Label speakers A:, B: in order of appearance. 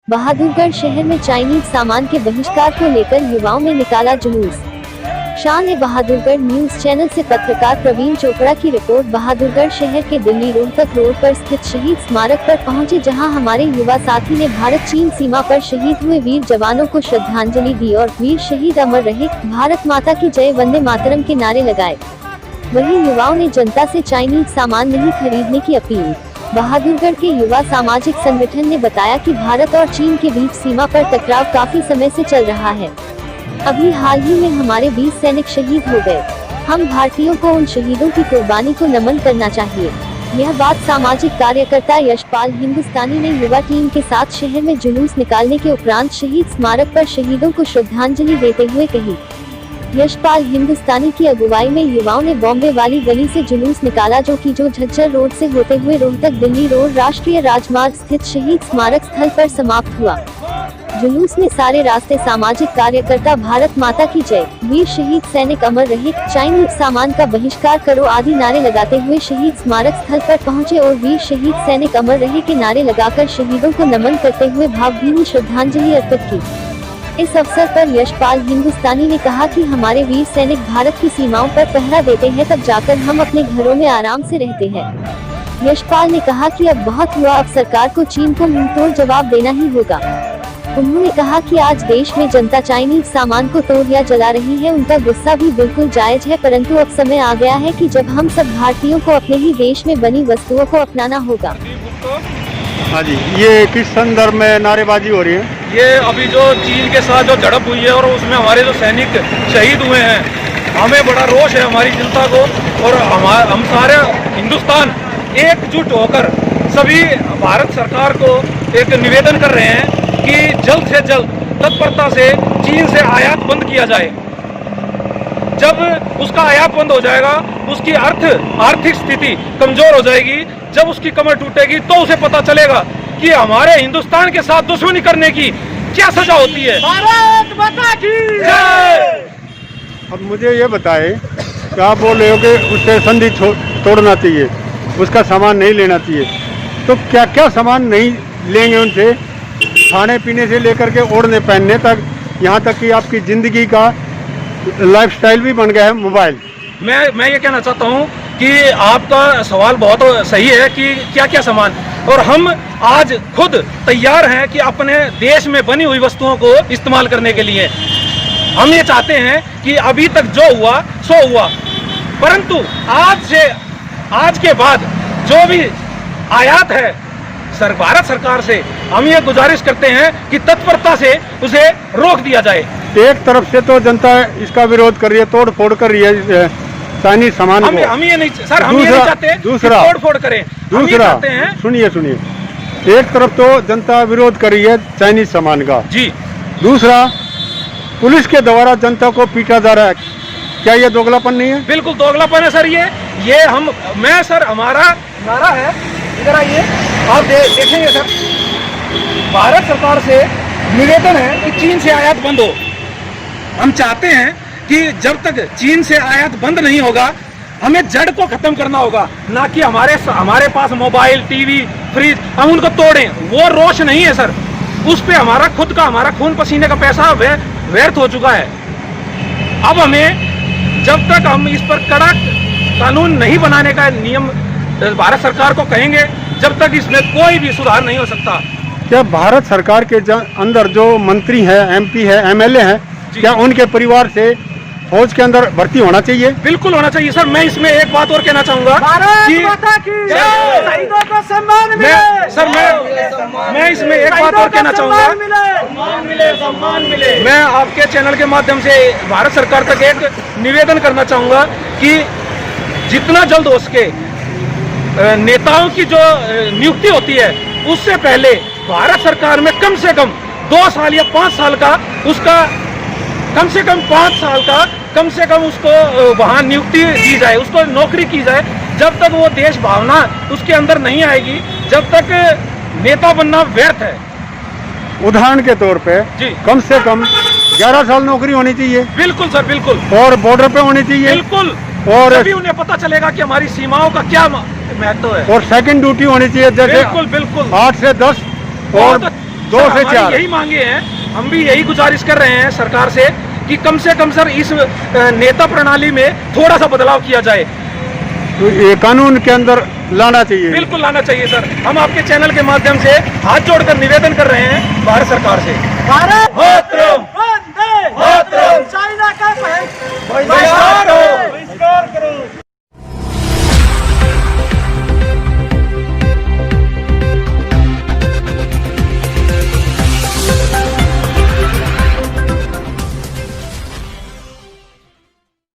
A: बहादुरगढ़ शहर में चाइनीज सामान के बहिष्कार को लेकर युवाओं में निकाला जुलूस। शान-ए-बहादुरगढ़ न्यूज चैनल से पत्रकार प्रवीण चोपड़ा की रिपोर्ट। बहादुरगढ़ शहर के दिल्ली रोहतक रोड पर स्थित शहीद स्मारक पर पहुंचे, जहां हमारे युवा साथी ने भारत चीन सीमा पर शहीद हुए वीर जवानों को श्रद्धांजलि दी और वीर शहीद अमर रहे, भारत माता की जय, वंदे मातरम के नारे लगाए। वहीं युवाओं ने जनता से चाइनीज सामान नहीं खरीदने की अपील। बहादुरगढ़ के युवा सामाजिक संगठन ने बताया कि भारत और चीन के बीच सीमा पर टकराव काफी समय से चल रहा है। अभी हाल ही में हमारे 20 सैनिक शहीद हो गए। हम भारतीयों को उन शहीदों की कुर्बानी को नमन करना चाहिए। यह बात सामाजिक कार्यकर्ता यशपाल हिंदुस्तानी ने युवा टीम के साथ शहर में जुलूस निकालने के उपरांत शहीद स्मारक पर शहीदों को श्रद्धांजलि देते हुए कही। यशपाल हिंदुस्तानी की अगुवाई में युवाओं ने बॉम्बे वाली गली से जुलूस निकाला, जो झज्जर रोड से होते हुए रोहतक दिल्ली रोड राष्ट्रीय राजमार्ग स्थित शहीद स्मारक स्थल पर समाप्त हुआ। जुलूस में सारे रास्ते सामाजिक कार्यकर्ता भारत माता की जय, वीर शहीद सैनिक अमर रहे, चाइनीज सामान का बहिष्कार करो आदि नारे लगाते हुए शहीद स्मारक स्थल पर पहुंचे और वीर शहीद सैनिक अमर रहे के नारे लगाकर शहीदों को नमन करते हुए भावभीनी श्रद्धांजलि अर्पित की। इस अवसर पर यशपाल हिंदुस्तानी ने कहा कि हमारे वीर सैनिक भारत की सीमाओं पर पहरा देते हैं, तब जाकर हम अपने घरों में आराम से रहते हैं। यशपाल ने कहा कि अब बहुत हुआ, अब सरकार को चीन को मुंहतोड़ जवाब देना ही होगा। उन्होंने कहा कि आज देश में जनता चाइनीज सामान को तोड़ या जला रही है, उनका गुस्सा भी बिल्कुल जायज है, परंतु अब समय आ गया है कि जब हम सब भारतीयों को अपने ही देश में बनी वस्तुओं को अपनाना होगा।
B: हाँ जी, ये किस संदर्भ में नारेबाजी हो रही है?
C: ये अभी जो चीन के साथ जो झड़प हुई है और उसमें हमारे जो सैनिक शहीद हुए हैं, हमें बड़ा रोष है हमारी जनता को, और हम सारे हिंदुस्तान एकजुट होकर सभी भारत सरकार को एक निवेदन कर रहे हैं कि जल्द से जल्द तत्परता से चीन से आयात बंद किया जाए। जब उसका आयात बंद हो जाएगा, उसकी आर्थिक स्थिति कमजोर हो जाएगी। जब उसकी कमर टूटेगी तो उसे पता चलेगा कि हमारे हिंदुस्तान के साथ दुश्मनी करने की क्या सजा होती है। भारत माता की जय।
B: अब मुझे ये बताएं कि आप बोल रहे हो कि उससे संधि तोड़ना चाहिए, उसका सामान नहीं लेना चाहिए, तो क्या क्या सामान नहीं लेंगे उनसे? खाने पीने से लेकर के ओढ़ने पहनने तक, यहाँ तक कि आपकी जिंदगी का लाइफस्टाइल भी बन गया है मोबाइल।
C: मैं ये कहना चाहता हूँ कि आपका सवाल बहुत सही है कि क्या क्या सामान, और हम आज खुद तैयार हैं कि अपने देश में बनी हुई वस्तुओं को इस्तेमाल करने के लिए। हम ये चाहते हैं कि अभी तक जो हुआ सो हुआ, परंतु आज के बाद जो भी आयात है भारत सरकार से, हम ये गुजारिश करते हैं कि तत्परता से उसे रोक दिया जाए।
B: एक तरफ से तो जनता इसका विरोध कर रही है, तोड़ फोड़ कर रही है चाइनीज सामान को।
C: हम ये नहीं सर, हम ये नहीं चाहते
B: दूसरा
C: तोड़ फोड़ करें।
B: दूसरा सुनिए, एक तरफ तो जनता विरोध कर रही है चाइनीज सामान का
C: जी,
B: दूसरा पुलिस के द्वारा जनता को पीटा जा रहा है। क्या ये दोगलापन नहीं है?
C: बिल्कुल दोगलापन है सर। ये मैं सर, हमारा नारा है, इधर आइए आप देखेंगे सर, भारत सरकार से निवेदन है कि चीन से आयात बंद हो। हम चाहते हैं कि जब तक चीन से आयात बंद नहीं होगा, हमें जड़ को खत्म करना होगा, ना कि हमारे पास मोबाइल, टीवी, फ्रिज हम उनको तोड़ें। वो रोष नहीं है सर, उस पे हमारा खुद का, हमारा खून पसीने का पैसा व्यर्थ हो चुका है। अब हमें, जब तक हम इस पर कड़ा कानून नहीं बनाने का नियम भारत सरकार को कहेंगे, जब तक इसमें कोई भी सुधार नहीं हो सकता।
B: क्या भारत सरकार के अंदर जो मंत्री हैं, एमपी है, एमएलए हैं, क्या उनके परिवार से फौज के अंदर भर्ती होना चाहिए?
C: बिल्कुल होना चाहिए सर। मैं इसमें एक बात और कहना चाहूंगा कि शहीदों को सम्मान मिले। मैं इसमें एक बात और कहना चाहूंगा, सम्मान मिले। मैं आपके चैनल के माध्यम से भारत सरकार तक एक निवेदन करना चाहूंगा कि जितना जल्द हो सके नेताओं की जो नियुक्ति होती है, उससे पहले भारत सरकार में कम से कम 2 साल या 5 साल का, उसका कम से कम 5 साल का कम से कम उसको वहाँ नियुक्ति दी जाए, उसको नौकरी की जाए। जब तक वो देश भावना उसके अंदर नहीं आएगी, जब तक नेता बनना व्यर्थ है।
B: उदाहरण के तौर पे कम से कम 11 साल नौकरी होनी चाहिए।
C: बिल्कुल सर, बिल्कुल।
B: और बॉर्डर पे होनी चाहिए।
C: बिल्कुल।
B: और
C: तभी उन्हें पता चलेगा कि हमारी सीमाओं का क्या महत्व है।
B: और सेकंड ड्यूटी होनी चाहिए, जैसे
C: बिल्कुल
B: 8 से 10 और 2 से
C: हमारी
B: 4।
C: यही मांगे हैं, हम भी यही गुजारिश कर रहे हैं सरकार से कि कम से कम सर इस नेता प्रणाली में थोड़ा सा बदलाव किया जाए।
B: तो ये कानून के अंदर लाना चाहिए।
C: बिल्कुल लाना चाहिए सर। हम आपके चैनल के माध्यम से हाथ जोड़कर निवेदन कर रहे हैं भारत सरकार से।
D: भारत
C: मातरम,
D: वंदे
C: मातरम,
D: चाइना का
C: बहिष्कार